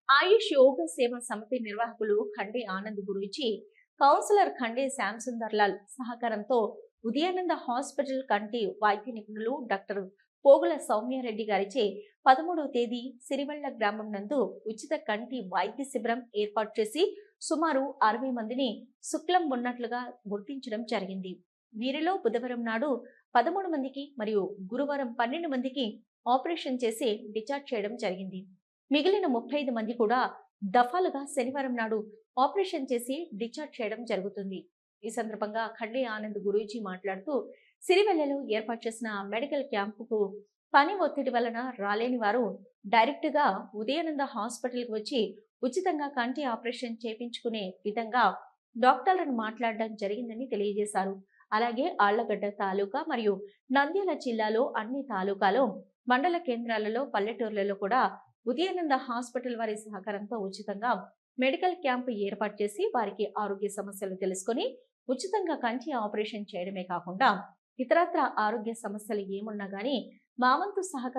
ఆయుష్ యోగ సేవ సమితి నిర్వాహకులు ఖండే ఆనంద్ గురూజీ, కౌన్సిలర్ ఖండే శ్యామ్ సుందర్ లాల్ సహకారంతో ఉదయానంద హాస్పిటల్ కంటి వైద్య నిపుణులు డాక్టర్ పోగుల సౌమ్యారెడ్డి గారిచే 13వ తేదీ సిరివెళ్ల గ్రామం నందు ఉచిత కంటి వైద్య శిబిరం ఏర్పాటు చేసి సుమారు 60 మందిని శుక్లం ఉన్నట్లుగా గుర్తించడం జరిగింది. వీరిలో బుధవారం నాడు 13 మందికి మరియు గురువారం 12 మందికి ఆపరేషన్ చేసి డిశ్చార్జ్ చేయడం జరిగింది. మిగిలిన 35 మంది కూడా దఫాలుగా శనివారం నాడు ఆపరేషన్ చేసి డిశ్చార్జ్ చేయడం జరుగుతుంది. ఈ సందర్భంగా ఖండే ఆనంద్ గురూజీ మాట్లాడుతూ, సిరివెల్లలో ఏర్పాటు చేసిన మెడికల్ క్యాంపుకు పని ఒత్తిడి వలన రాలేని వారు డైరెక్ట్ గా ఉదయానంద హాస్పిటల్ కి వచ్చి ఉచితంగా కంటి ఆపరేషన్ చేపించుకునే విధంగా డాక్టర్లను మాట్లాడడం జరిగిందని తెలియజేశారు. అలాగే ఆళ్లగడ్డ తాలూకా మరియు నంద్యాల జిల్లాలో అన్ని తాలూకాలో మండల కేంద్రాలలో పల్లెటూర్లలో కూడా ఉదయానంద హాస్పిటల్ వారి సహకారంతో ఉచితంగా మెడికల్ క్యాంప్ ఏర్పాటు చేసి వారికి ఆరోగ్య సమస్యలు తెలుసుకొని ఉచితంగా కంటి ఆపరేషన్ చేయడమే కాకుండా ఇతరత్ర ఆరోగ్య సమస్యలు ఏమున్నా గానీ మా వంతు సహకారం